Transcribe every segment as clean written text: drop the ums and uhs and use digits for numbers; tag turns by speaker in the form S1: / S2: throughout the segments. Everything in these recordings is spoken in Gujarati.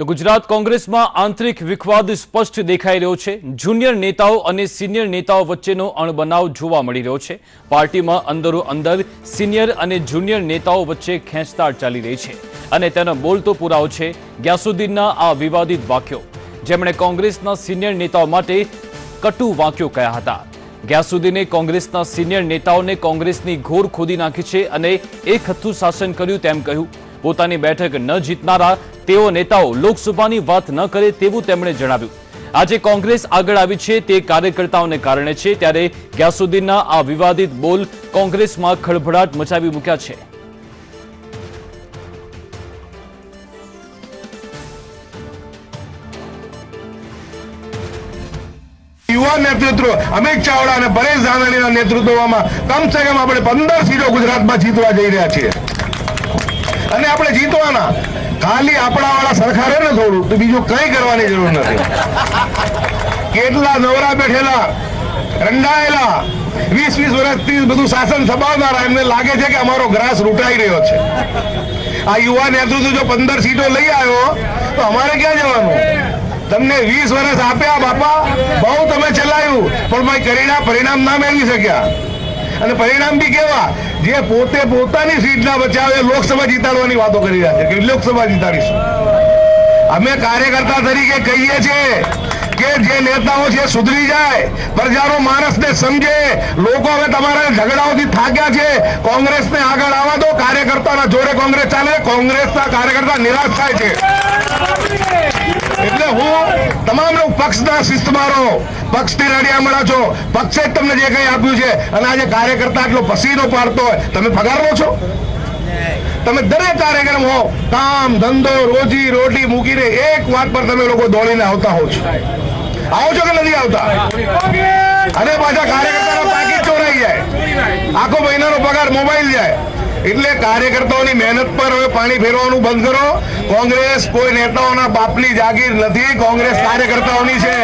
S1: તો ગુજરાત કોંગ્રેસમાં આંતરિક વિખવાદ સ્પષ્ટ દેખાઈ રહ્યો છે। જુનિયર નેતાઓ અને સિનિયર નેતાઓ વચ્ચેનો અણબનાવ જોવા મળી રહ્યો છે। પાર્ટીમાં અંદરો અંદર સિનિયર અને જુનિયર નેતાઓ વચ્ચે ખેંચતાણ ચાલી રહી છે અને તેનો બોલતો પુરાવો છે ગ્યાસુદ્દીનના આ વિવાદિત વાક્યો, જેમણે કોંગ્રેસના સિનિયર નેતાઓ માટે કટુ વાક્યો કહ્યા હતા। ગ્યાસુદ્દીને કોંગ્રેસના સિનિયર નેતાઓને કોંગ્રેસની ઘોર ખોદી નાખી છે અને એક હથ્થું શાસન કર્યું તેમ કહ્યું। પોતાની બેઠક ન જીતનારા તેઓ નેતાઓ લોકસભાની વાત ન કરે તેવું તેમણે જણાવ્યું। આજે કોંગ્રેસ આગળ આવી છે તે કાર્યકર્તાઓને કારણે છે, ત્યારે ગ્યાસુદ્દીનના આ વિવાદિત બોલ કોંગ્રેસમાં ખળભળાટ મચાવી મૂક્યા છે।
S2: युवा नेतृत्व अमित चावड़ा और परेश धानाणी नेतृत्व में कम से कम આપણે 15 સીટો ગુજરાતમાં જીતવા જઈ રહ્યા છીએ અને આપણે જીતવાના। ખાલી આપણાવાળા સરખા રહે ને થોડું તો બીજું કંઈ કરવાની જરૂર નથી। કેટલા નવરા બેઠેલા રંડાયેલા 20 વર્ષથી બધું શાસન સંભાળનારા એમને લાગે છે કે અમારો ગ્રાસ રૂટાઈ રહ્યો છે। આ યુવા નેતૃત્વ જો 15 સીટો લઈ આવ્યો તો અમારે ક્યાં જવાનું? તમને 20 વર્ષ આપ્યા બાપા, બહુ તમે ચલાવ્યું, પણ ભાઈ પરિણામ ના મેળવી શક્યા। અને પરિણામ બી કેવા? જે પોતે પોતાની સીટ ના બચાવે લોકસભા જીતાડવાની વાતો કરી રહ્યા છે કે લોકસભા જીતાડીશું। અમે કાર્યકર્તા તરીકે કહીએ છીએ કે જે નેતાઓ છે સુધરી જાય, પ્રજાનો માણસને સમજે। લોકો હવે તમારા ઝઘડાઓથી થાક્યા છે, કોંગ્રેસને આગળ આવવા દો। કાર્યકર્તાના જોડે કોંગ્રેસ ચાલે, કોંગ્રેસના કાર્યકર્તા નિરાશ થાય છે। એટલે હું તમામ લોકો પક્ષના શિસ્તમારો, પક્ષથી રડિયામણા છો, પક્ષે જ તમને જે કંઈ આપ્યું છે અને આજે કાર્યકર્તા એટલો પસીનો પાડતો હોય, તમે પગાર લો છો? તમે દરેક કાર્યક્રમ હો, કામ ધંધો રોજી રોટી મૂકીને એક વાત પર તમે લોકો દોડીને આવતા હો છો। આવો છો કે નથી આવતા? અને પાછા કાર્યકર્તાનો પાકીટ ચોરાઈ જાય, આખો મહિનાનો પગાર મોબાઈલ જાય। એટલે કાર્યકર્તાઓની મહેનત પર હવે પાણી ફેરવાનું બંધ કરો। કોંગ્રેસ કોઈ નેતાઓના બાપની જાગીર નથી, કોંગ્રેસ કાર્યકર્તાઓની છે।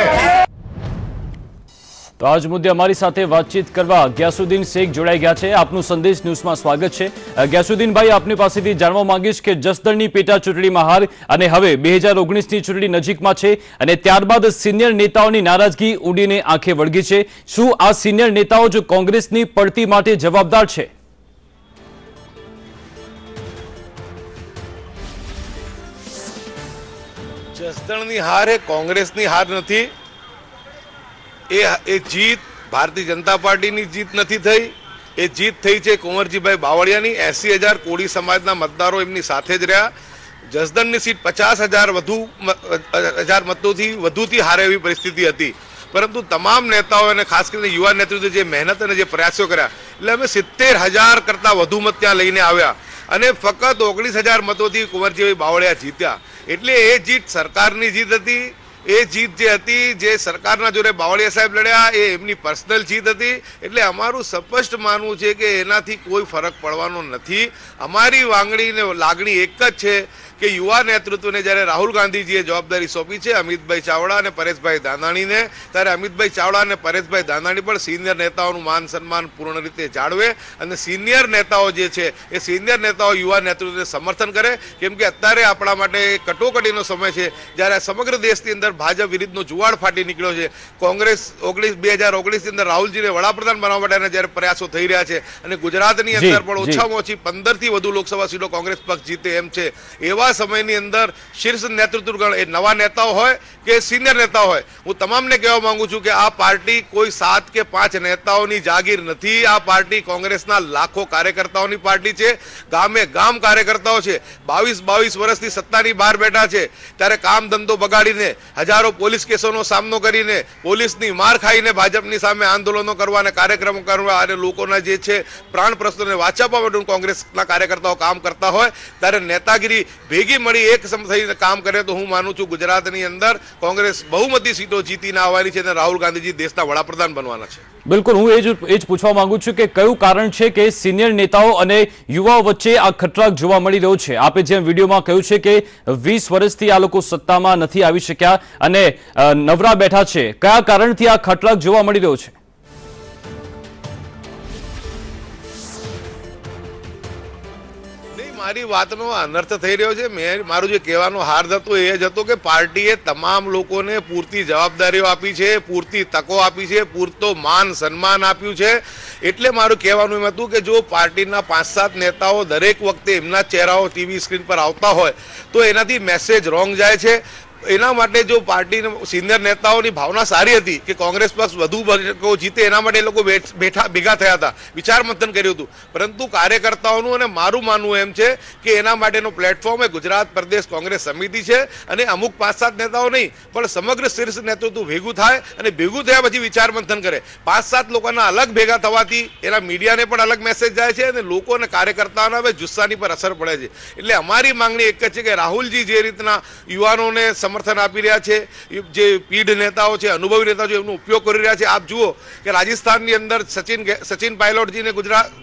S1: તો આજ મુદ્દે અમારી સાથે વાતચીત કરવા ગ્યાસુદ્દીન શેખ જોડાઈ ગયા છે। આપનું સંદેશ ન્યૂઝમાં સ્વાગત છે। ગ્યાસુદ્દીનભાઈ, આપની પાસેથી જાણવા માંગીશ કે જસદણની પેટા ચૂંટણીમાં હાર અને હવે 2019ની ચૂંટણી નજીકમાં છે અને ત્યારબાદ સિનિયર નેતાઓની નારાજગી ઉડીને આંખે વળગી છે। શું આ સિનિયર નેતાઓ જ કોંગ્રેસની પડતી માટે જવાબદાર છે?
S3: જસદણની હાર એ કોંગ્રેસની હાર નથી, એ જીત ભારતીય જનતા પાર્ટીની જીત નથી થઈ। એ જીત થઈ છે કુંવરજીભાઈ બાવળિયાની। 80,000 કોળી સમાજના મતદારો એમની સાથે જ રહ્યા। જસદણની સીટ 50,000 મતોથી વધુથી હારે એવી પરિસ્થિતિ હતી, પરંતુ તમામ નેતાઓ અને ખાસ કરીને યુવા નેતૃત્વે જે મહેનત અને જે પ્રયાસો કર્યા, એટલે અમે 70,000 કરતાં વધુ મત ત્યાં લઈને આવ્યા અને ફક્ત 19,000 મતોથી કુંવરજીભાઈ બાવળિયા જીત્યા। એટલે એ જીત સરકારની જીત હતી। એ જીત જે હતી, જે સરકારના જોડે બાવળિયા સાહેબ લડ્યા, એ એમની પર્સનલ જીત હતી। એટલે અમારું સ્પષ્ટ માનવું છે કે એનાથી કોઈ ફરક પડવાનો નથી। અમારી વાંગણી ને લાગણી એક જ છે કે યુવા નેતૃત્વને જ્યારે રાહુલ ગાંધીજીએ જવાબદારી સોંપી છે અમિતભાઈ ચાવડા અને પરેશભાઈ દાનાણીને, ત્યારે અમિતભાઈ ચાવડા અને પરેશભાઈ દાનાણી પણ સિનિયર નેતાઓનું માન સન્માન પૂર્ણ રીતે જાળવે અને સિનિયર નેતાઓ જે છે એ સિનિયર નેતાઓ યુવા નેતૃત્વને સમર્થન કરે। કેમ કે અત્યારે આપણા માટે કટોકટીનો સમય છે, જ્યારે સમગ્ર દેશની અંદર ભાજપ વિરુદ્ધનો જુવાળ ફાટી નીકળ્યો છે। કોંગ્રેસ 2019ની અંદર રાહુલજીને વડાપ્રધાન બનાવવા માટેના જ્યારે પ્રયાસો થઈ રહ્યા છે અને ગુજરાતની અંદર પણ ઓછામાં ઓછી 15થી વધુ લોકસભા સીટો કોંગ્રેસ પક્ષ જીતે એમ છે, એવા સમયની અંદર શીર્ષ નેતૃત્વગણ એ નવા નેતાઓ હોય કે સિનિયર નેતાઓ હોય, હું તમામને કહેવા માંગુ છું કે આ પાર્ટી કોઈ 7 કે 5 નેતાઓની જાગીર નથી। આ પાર્ટી કોંગ્રેસના લાખો કાર્યકર્તાઓની પાર્ટી છે। ગામે ગામ કાર્યકર્તાઓ છે, 22 વર્ષથી સત્તાની બહાર બેઠા છે, ત્યારે કામ ધંધો બગાડીને હજારો પોલીસ કેસોનો સામનો કરીને પોલીસની માર ખાઈને ભાજપની સામે આંદોલનો કરવા અને કાર્યક્રમો કરવા અને લોકોના જે છે પ્રાણ પ્રશ્નોને વાચાવવા માટે કોંગ્રેસના કાર્યકર્તાઓ કામ કરતા હોય, ત્યારે નેતાગીરી ભેગી મળી એક થઈને કામ કરે તો હું માનું છું ગુજરાતની અંદર કોંગ્રેસ બહુમતી સીટો જીતીને આવવાની છે અને રાહુલ ગાંધીજી દેશના વડાપ્રધાન બનવાના છે।
S1: બિલકુલ, હું એ જ પૂછવા માંગુ છું કે કયું કારણ છે કે સિનિયર નેતાઓ અને યુવાઓ વચ્ચે આ ખટરાગ જોવા મળી રહ્યો છે? આપે જેમ વિડીયોમાં કહ્યું છે કે 20 વર્ષથી આ લોકો સત્તામાં નથી આવી શક્યા અને નવરા બેઠા છે, કયા કારણથી આ ખટરાગ જોવા મળી રહ્યો છે?
S3: તમારી વાતનો અનર્થ થઈ રહ્યો છે. મારું જે કહેવાનો હાર્દ હતો એ જ હતો કે પાર્ટીએ તમામ લોકોને પૂરતી જવાબદારીઓ આપી છે, પૂરતી તકો આપી છે, પૂરતો માન સન્માન આપ્યું છે. એટલે મારું કહેવાનું એમ હતું કે જો પાર્ટીના 5-7 નેતાઓ દરેક વખતે એમના ચહેરાઓ ટીવી સ્ક્રીન પર આવતા હોય તો એનાથી મેસેજ રોંગ જાય છે. એના માટે જો પાર્ટીના સિનિયર નેતાઓની ભાવના સારી હતી કે કોંગ્રેસ પક્ષ વધુ બેઠકો જીતે, એના માટે એ લોકો ભેગા થયા હતા, વિચાર મંથન કર્યું હતું. પરંતુ કાર્યકર્તાઓનું અને મારું માનવું એમ છે કે એના માટેનો પ્લેટફોર્મ એ ગુજરાત પ્રદેશ કોંગ્રેસ સમિતિ છે. અને અમુક 5-7 નેતાઓ નહીં પણ સમગ્ર શીર્ષ નેતૃત્વ ભેગું થાય અને ભેગું થયા પછી વિચાર મંથન કરે. 5-7 લોકોના અલગ ભેગા થવાથી એના મીડિયાને પણ અલગ મેસેજ જાય છે અને લોકો અને કાર્યકર્તાઓના હવે જુસ્સાની પર અસર પડે છે. એટલે અમારી માંગણી એક જ છે કે રાહુલજી જે રીતના યુવાનોને સમર્થન આપી રહ્યા છે, જે પીઢ નેતાઓ છે, અનુભવી નેતાઓ છે, એમનો ઉપયોગ કરી રહ્યા છે. આપ જુઓ કે રાજસ્થાનની અંદર સચિન પાયલોટજીને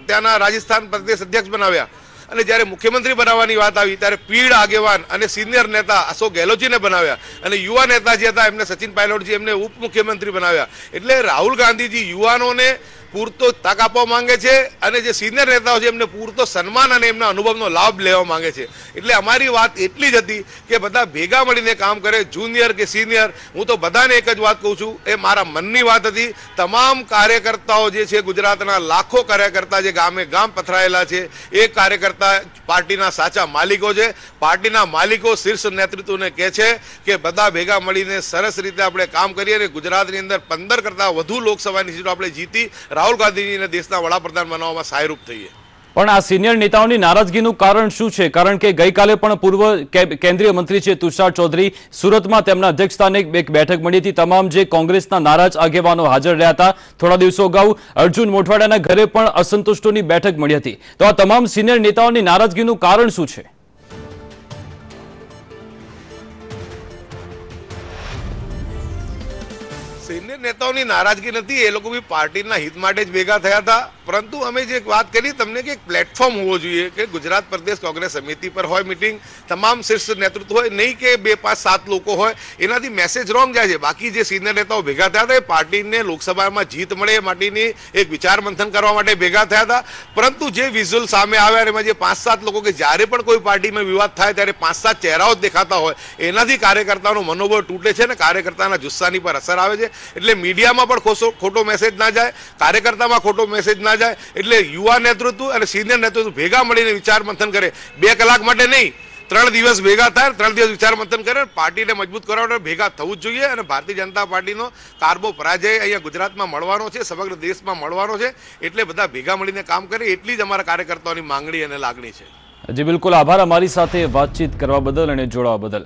S3: ત્યાંના રાજસ્થાન પ્રદેશ અધ્યક્ષ બનાવ્યા અને જ્યારે મુખ્યમંત્રી બનાવવાની વાત આવી ત્યારે પીઢ આગેવાન અને સિનિયર નેતા અશોક ગેહલોતજીને બનાવ્યા અને યુવા નેતા જે હતા એમને સચિન પાયલોટજી એમને ઉપમુખ્યમંત્રી બનાવ્યા. એટલે રાહુલ ગાંધીજી યુવાનોને પૂરતો તક આપવા માંગે છે અને જે સિનિયર નેતાઓ છે એમને પૂરતો સન્માન અને એમના અનુભવનો લાભ લેવા માંગે છે. એટલે અમારી વાત એટલી જ હતી કે બધા ભેગા મળીને કામ કરે, જુનિયર કે સિનિયર. હું તો બધાને એક જ વાત કહું છું, એ મારા મનની વાત હતી. તમામ કાર્યકર્તાઓ જે છે, ગુજરાતના લાખો કાર્યકર્તા જે ગામે ગામ પથરાયેલા છે, એ કાર્યકર્તા પાર્ટીના સાચા માલિકો છે. પાર્ટીના માલિકો શીર્ષ નેતૃત્વને કહે છે કે બધા ભેગા મળીને સરસ રીતે આપણે કામ કરીએ અને ગુજરાતની અંદર 15 કરતાં વધુ લોકસભાની સીટો આપણે જીતી રાહુલ ગાંધીજીને દેશના વડાપ્રધાન બનાવવામાં સહાયરૂપ થઈએ.
S1: પણ આ સિનિયર નેતાઓની નારાજગીનું કારણ શું છે? કારણ કે ગઈકાલે પણ પૂર્વ કેન્દ્રીય મંત્રી છે તુષાર ચૌધરી સુરતમાં તેમના અધ્યક્ષસ્થાને એક બેઠક મળી હતી. તમામ જે કોંગ્રેસના નારાજ આગેવાનો હાજર રહ્યા હતા. થોડા દિવસો અગાઉ અર્જુન મોઢવાડિયાના ઘરે પણ અસંતુષ્ટોની બેઠક મળી હતી. તો આ તમામ સિનિયર નેતાઓની નારાજગીનું કારણ શું છે?
S3: સિનિયર નેતાઓની નારાજગી નથી, એ લોકો બી પાર્ટીના હિત માટે જ ભેગા થયા હતા. પરંતુ અમે જે વાત કરી તમને કે એક પ્લેટફોર્મ હોવો જોઈએ કે ગુજરાત પ્રદેશ કોંગ્રેસ સમિતિ પર હોય મીટિંગ, તમામ શીર્ષ નેતૃત્વ હોય, નહીં કે 2-5-7 લોકો હોય, એનાથી મેસેજ રોંગ જાય છે. બાકી જે સિનિયર નેતાઓ ભેગા થયા હતા એ પાર્ટીને લોકસભામાં જીત મળે એ માટેની એક વિચાર મંથન કરવા માટે ભેગા થયા હતા. પરંતુ જે વિઝ્યુઅલ સામે આવ્યા એમાં જે 5-7 લોકો કે જ્યારે પણ કોઈ પાર્ટીમાં વિવાદ થાય ત્યારે 5-7 ચહેરાઓ જ દેખાતા હોય, એનાથી કાર્યકર્તાનો મનોબળ તૂટે છે અને કાર્યકર્તાના જુસ્સાની પર અસર આવે છે. એટલે મીડિયામાં પણ ખોટો મેસેજ ના જાય, કાર્યકર્તામાં ખોટો મેસેજ ના જાય. એટલે યુવા નેતૃત્વ અને સિનિયર નેતૃત્વ ભેગા મળીને વિચાર મંથન કરે. 2 કલાક માટે નહીં, 3 દિવસ ભેગા થાય, 3 દિવસ વિચાર મંથન કરે. પાર્ટીને મજબૂત કરવા માટે ભેગા થવું જ જોઈએ. અને ભારતીય જનતા પાર્ટીનો કારબો પરાજય અહીંયા ગુજરાતમાં મળવાનો છે, સમગ્ર દેશમાં મળવાનો છે. એટલે બધા ભેગા મળીને કામ કરે, એટલી જ અમારા કાર્યકર્તાઓની માંગણી અને લાગણી છે.
S1: જી બિલકુલ, આભાર અમારી સાથે વાતચીત કરવા બદલ અને જોડાવા બદલ.